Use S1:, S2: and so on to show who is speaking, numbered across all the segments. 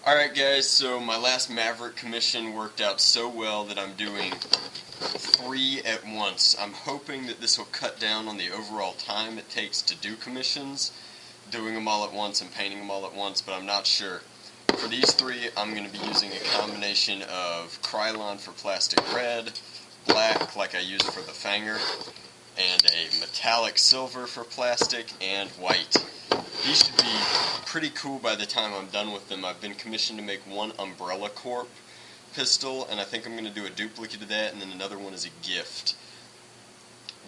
S1: Alright guys, so my last Maverick commission worked out so well that I'm doing 3 at once. I'm hoping that this will cut down on the overall time it takes to do commissions, doing them all at once and painting them all at once, but I'm not sure. For these 3, I'm going to be using a combination of Krylon for plastic red, black like I use for the Fanger, and a metallic silver for plastic, and white. These should be pretty cool by the time I'm done with them. I've been commissioned to make one Umbrella Corp pistol, and I think I'm going to do a duplicate of that, and then another one as a gift.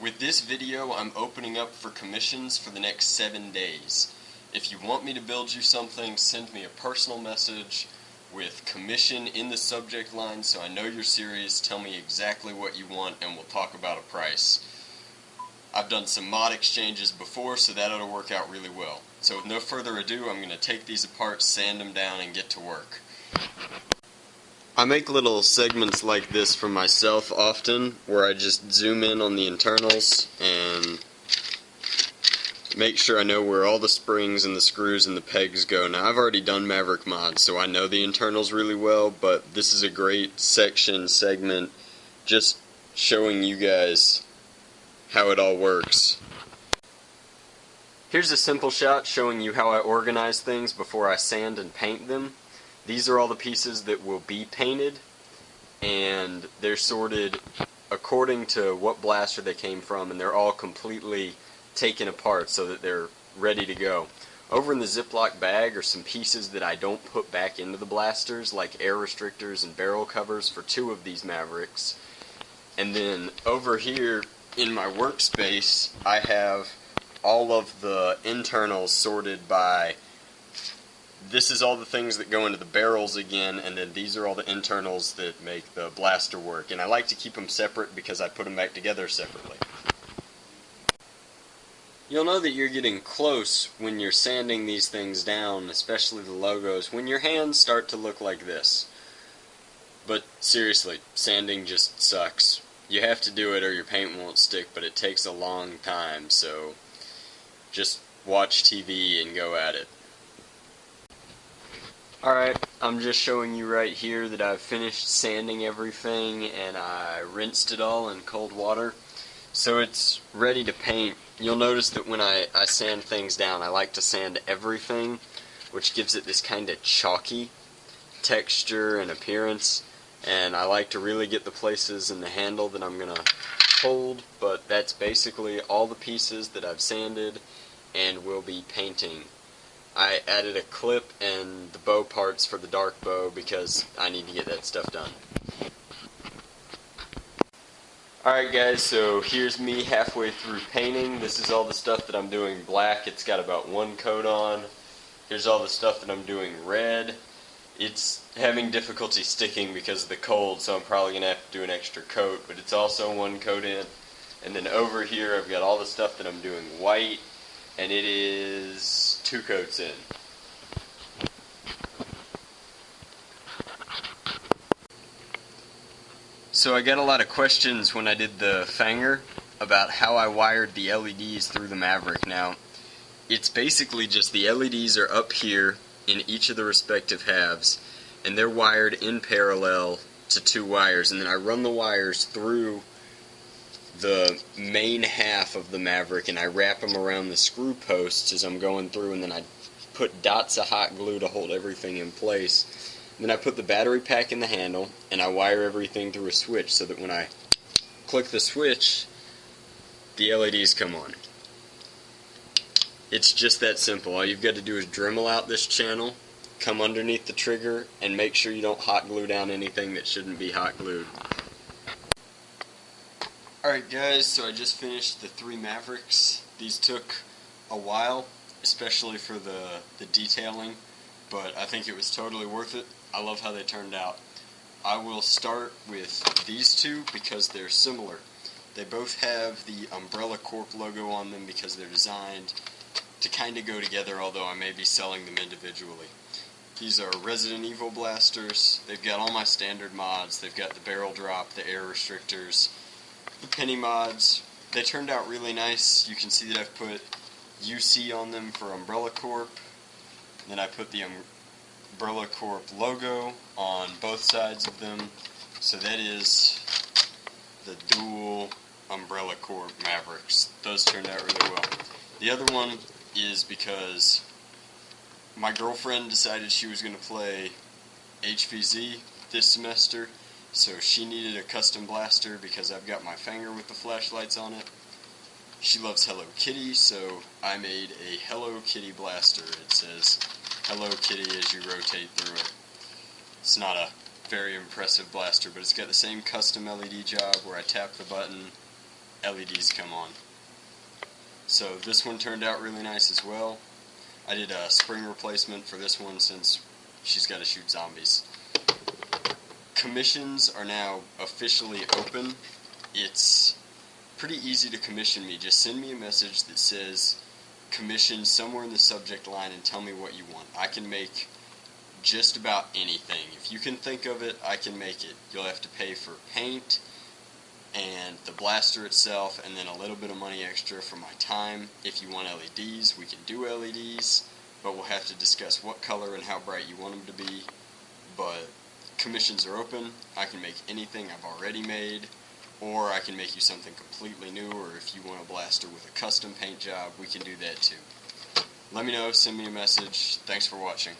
S1: With this video, I'm opening up for commissions for the next 7 days. If you want me to build you something, send me a personal message with commission in the subject line so I know you're serious. Tell me exactly what you want, and we'll talk about a price. I've done some mod exchanges before, so that ought to work out really well. So with no further ado, I'm going to take these apart, sand them down, and get to work. I make little segments like this for myself often, where I just zoom in on the internals and make sure I know where all the springs and the screws and the pegs go. Now, I've already done Maverick mods, so I know the internals really well, but this is a great segment just showing you guys how it all works. Here's a simple shot showing you how I organize things before I sand and paint them. These are all the pieces that will be painted, and they're sorted according to what blaster they came from, and they're all completely taken apart so that they're ready to go. Over in the Ziploc bag are some pieces that I don't put back into the blasters, like air restrictors and barrel covers for 2 of these Mavericks. And then over here in my workspace, I have all of the internals sorted by, this is all the things that go into the barrels again, and then these are all the internals that make the blaster work. And I like to keep them separate because I put them back together separately. You'll know that you're getting close when you're sanding these things down, especially the logos, when your hands start to look like this. But seriously, sanding just sucks. You have to do it or your paint won't stick, but it takes a long time, so just watch TV and go at it. Alright, I'm just showing you right here that I've finished sanding everything and I rinsed it all in cold water, so it's ready to paint. You'll notice that when I sand things down, I like to sand everything, which gives it this kind of chalky texture and appearance. And I like to really get the places in the handle that I'm going to hold, but that's basically all the pieces that I've sanded and will be painting. I added a clip and the bow parts for the dark bow because I need to get that stuff done. Alright guys, so here's me halfway through painting. This is all the stuff that I'm doing black. It's got about 1 coat on. Here's all the stuff that I'm doing red. It's having difficulty sticking because of the cold, so I'm probably going to have to do an extra coat, but it's also 1 coat in. And then over here I've got all the stuff that I'm doing white, and it is 2 coats in. So I got a lot of questions when I did the Fanger about how I wired the LEDs through the Maverick. Now, it's basically just the LEDs are up here in each of the respective halves, and they're wired in parallel to 2 wires, and then I run the wires through the main half of the Maverick and I wrap them around the screw posts as I'm going through, and then I put dots of hot glue to hold everything in place. Then I put the battery pack in the handle and I wire everything through a switch so that when I click the switch, the LEDs come on. It's just that simple. All you've got to do is Dremel out this channel, come underneath the trigger, and make sure you don't hot glue down anything that shouldn't be hot glued. Alright guys, so I just finished the 3 Mavericks. These took a while, especially for the detailing, but I think it was totally worth it. I love how they turned out. I will start with these 2 because they're similar. They both have the Umbrella Corp logo on them because they're designed to kind of go together, although I may be selling them individually. These are Resident Evil blasters. They've got all my standard mods. They've got the barrel drop, the air restrictors, the penny mods. They turned out really nice. You can see that I've put UC on them for Umbrella Corp. Then I put the Umbrella Corp logo on both sides of them. So that is the dual Umbrella Corp Mavericks. Those turned out really well. The other one is because my girlfriend decided she was going to play HVZ this semester, so she needed a custom blaster because I've got my Fanger with the flashlights on it. She loves Hello Kitty, so I made a Hello Kitty blaster. It says Hello Kitty as you rotate through it. It's not a very impressive blaster, but it's got the same custom LED job where I tap the button, LEDs come on. So this one turned out really nice as well. I did a spring replacement for this one since she's got to shoot zombies. Commissions are now officially open. It's pretty easy to commission me. Just send me a message that says commission somewhere in the subject line and tell me what you want. I can make just about anything. If you can think of it, I can make it. You'll have to pay for paint and the blaster itself, and then a little bit of money extra for my time. If you want LEDs, we can do LEDs, but we'll have to discuss what color and how bright you want them to be. But commissions are open. I can make anything I've already made, or I can make you something completely new, or if you want a blaster with a custom paint job, we can do that too. Let me know, send me a message. Thanks for watching.